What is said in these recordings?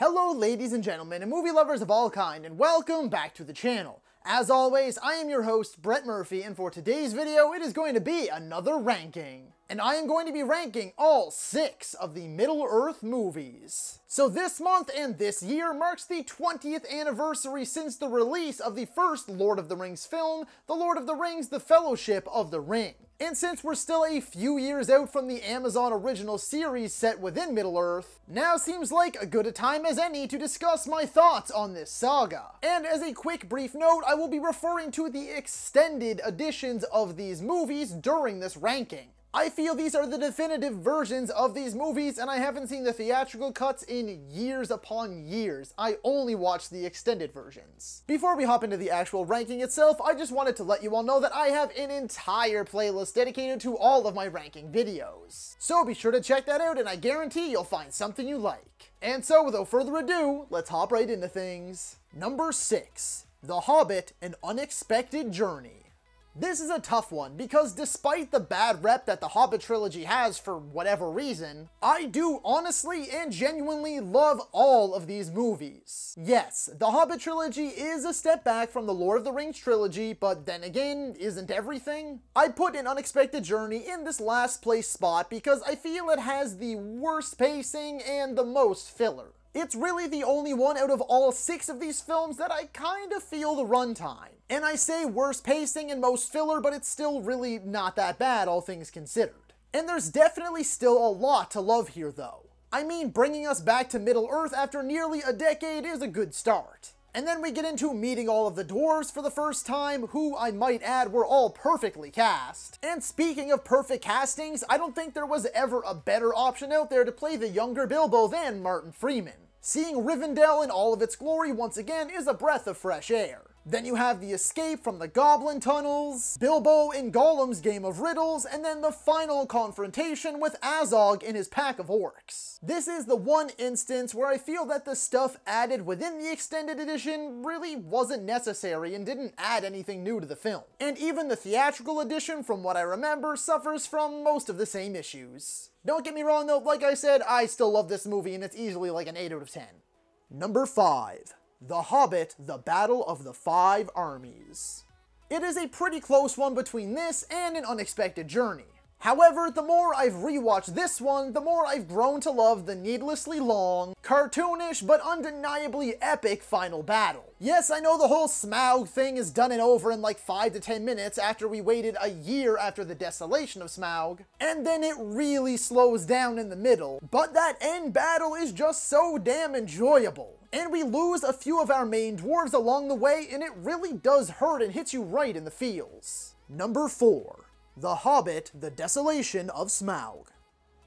Hello ladies and gentlemen and movie lovers of all kind, and welcome back to the channel. As always, I am your host Brett Murphy, and for today's video it is going to be another ranking. And I am going to be ranking all 6 of the Middle-earth movies. So this month and this year marks the 20th anniversary since the release of the first Lord of the Rings film, The Lord of the Rings: The Fellowship of the Ring. And since we're still a few years out from the Amazon original series set within Middle-earth, now seems like as good a time as any to discuss my thoughts on this saga. And as a quick brief note, I will be referring to the extended editions of these movies during this ranking. I feel these are the definitive versions of these movies, and I haven't seen the theatrical cuts in years upon years. I only watched the extended versions. Before we hop into the actual ranking itself, I just wanted to let you all know that I have an entire playlist dedicated to all of my ranking videos. So be sure to check that out, and I guarantee you'll find something you like. And so without further ado, let's hop right into things. Number 6. The Hobbit: An Unexpected Journey. This is a tough one, because despite the bad rep that the Hobbit trilogy has for whatever reason, I do honestly and genuinely love all of these movies. Yes, the Hobbit trilogy is a step back from the Lord of the Rings trilogy, but then again, isn't everything? I'd put An Unexpected Journey in this last place spot because I feel it has the worst pacing and the most filler. It's really the only one out of all 6 of these films that I kind of feel the runtime. And I say worst pacing and most filler, but it's still really not that bad, all things considered. And there's definitely still a lot to love here though. I mean, bringing us back to Middle-earth after nearly a decade is a good start. And then we get into meeting all of the dwarves for the first time, who I might add were all perfectly cast. And speaking of perfect castings, I don't think there was ever a better option out there to play the younger Bilbo than Martin Freeman. Seeing Rivendell in all of its glory once again is a breath of fresh air. Then you have the escape from the Goblin Tunnels, Bilbo in Gollum's Game of Riddles, and then the final confrontation with Azog in his pack of orcs. This is the one instance where I feel that the stuff added within the extended edition really wasn't necessary and didn't add anything new to the film. And even the theatrical edition, from what I remember, suffers from most of the same issues. Don't get me wrong though, like I said, I still love this movie and it's easily like an 8 out of 10. Number 5. The Hobbit: The Battle of the Five Armies. It is a pretty close one between this and An Unexpected Journey. However, the more I've rewatched this one, the more I've grown to love the needlessly long, cartoonish, but undeniably epic final battle. Yes, I know the whole Smaug thing is done and over in like 5 to 10 minutes after we waited a year after the desolation of Smaug, and then it really slows down in the middle, but that end battle is just so damn enjoyable. And we lose a few of our main dwarves along the way, and it really does hurt and hits you right in the feels. Number 4. The Hobbit: The Desolation of Smaug.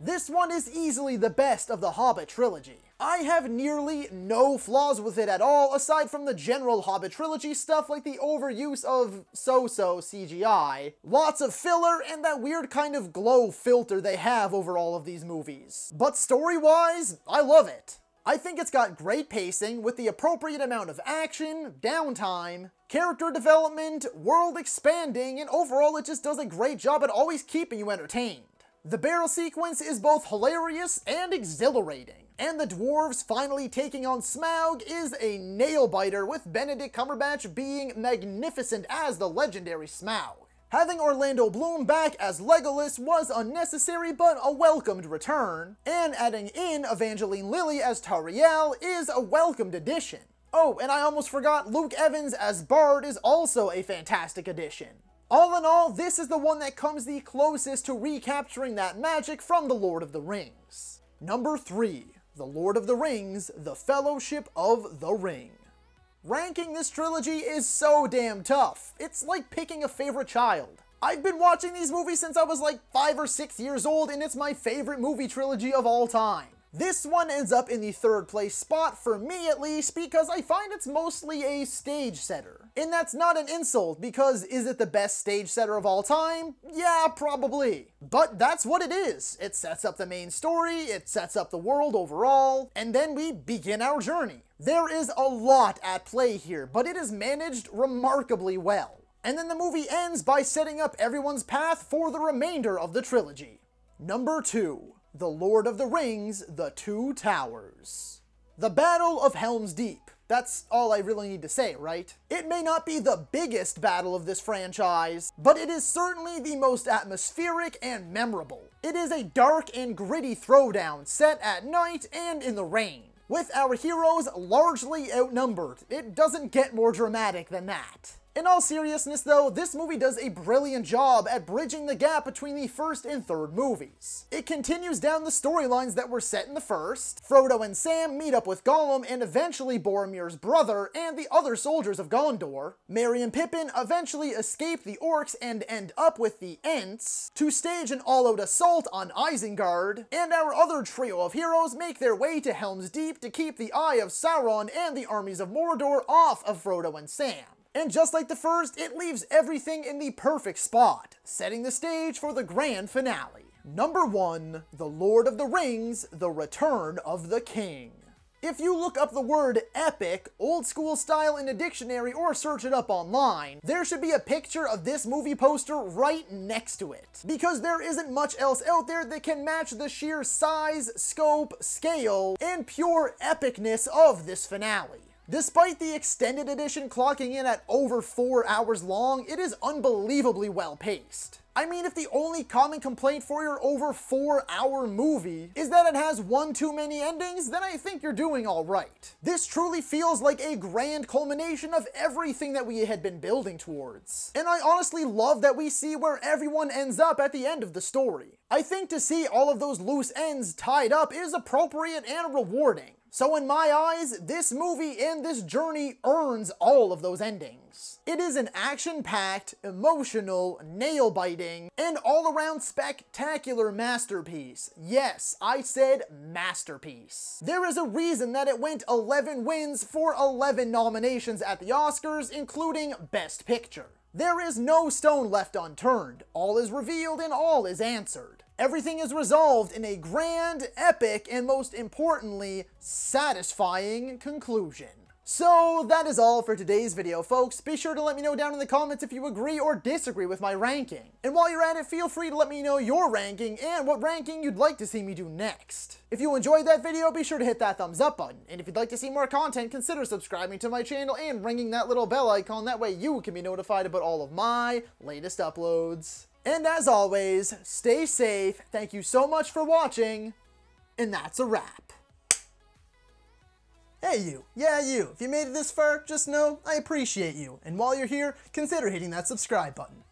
This one is easily the best of the Hobbit trilogy. I have nearly no flaws with it at all, aside from the general Hobbit trilogy stuff like the overuse of so-so CGI, lots of filler, and that weird kind of glow filter they have over all of these movies. But story-wise, I love it. I think it's got great pacing with the appropriate amount of action, downtime, character development, world expanding, and overall it just does a great job at always keeping you entertained. The barrel sequence is both hilarious and exhilarating, and the dwarves finally taking on Smaug is a nail-biter, with Benedict Cumberbatch being magnificent as the legendary Smaug. Having Orlando Bloom back as Legolas was unnecessary but a welcomed return, and adding in Evangeline Lilly as Tauriel is a welcomed addition. Oh, and I almost forgot, Luke Evans as Bard is also a fantastic addition. All in all, this is the one that comes the closest to recapturing that magic from The Lord of the Rings. Number 3. The Lord of the Rings: The Fellowship of the Ring. Ranking this trilogy is so damn tough. It's like picking a favorite child. I've been watching these movies since I was like 5 or 6 years old, and it's my favorite movie trilogy of all time. This one ends up in the 3rd place spot, for me at least, because I find it's mostly a stage setter. And that's not an insult, because is it the best stage setter of all time? Yeah, probably. But that's what it is. It sets up the main story, it sets up the world overall, and then we begin our journey. There is a lot at play here, but it is managed remarkably well. And then the movie ends by setting up everyone's path for the remainder of the trilogy. Number 2. The Lord of the Rings: The Two Towers. The Battle of Helm's Deep. That's all I really need to say, right? It may not be the biggest battle of this franchise, but it is certainly the most atmospheric and memorable. It is a dark and gritty throwdown set at night and in the rain. With our heroes largely outnumbered, it doesn't get more dramatic than that. In all seriousness though, this movie does a brilliant job at bridging the gap between the first and third movies. It continues down the storylines that were set in the first. Frodo and Sam meet up with Gollum and eventually Boromir's brother and the other soldiers of Gondor. Merry and Pippin eventually escape the orcs and end up with the Ents to stage an all-out assault on Isengard, and our other trio of heroes make their way to Helm's Deep to keep the eye of Sauron and the armies of Mordor off of Frodo and Sam. And just like the first, it leaves everything in the perfect spot, setting the stage for the grand finale. Number 1, The Lord of the Rings, The Return of the King. If you look up the word epic, old school style in a dictionary or search it up online, there should be a picture of this movie poster right next to it. Because there isn't much else out there that can match the sheer size, scope, scale, and pure epicness of this finale. Despite the extended edition clocking in at over 4 hours long, it is unbelievably well paced. I mean, if the only common complaint for your over 4-hour movie is that it has one too many endings, then I think you're doing alright. This truly feels like a grand culmination of everything that we had been building towards. And I honestly love that we see where everyone ends up at the end of the story. I think to see all of those loose ends tied up is appropriate and rewarding. So in my eyes, this movie and this journey earns all of those endings. It is an action-packed, emotional, nail-biting, and all-around spectacular masterpiece. Yes, I said masterpiece. There is a reason that it went 11 wins for 11 nominations at the Oscars, including Best Picture. There is no stone left unturned. All is revealed and all is answered. Everything is resolved in a grand, epic, and most importantly, satisfying conclusion. So that is all for today's video, folks. Be sure to let me know down in the comments if you agree or disagree with my ranking. And while you're at it, feel free to let me know your ranking and what ranking you'd like to see me do next. If you enjoyed that video, be sure to hit that thumbs up button. And if you'd like to see more content, consider subscribing to my channel and ringing that little bell icon. That way you can be notified about all of my latest uploads. And as always, stay safe, thank you so much for watching, and that's a wrap. Hey you, yeah you, if you made it this far, just know I appreciate you, and while you're here, consider hitting that subscribe button.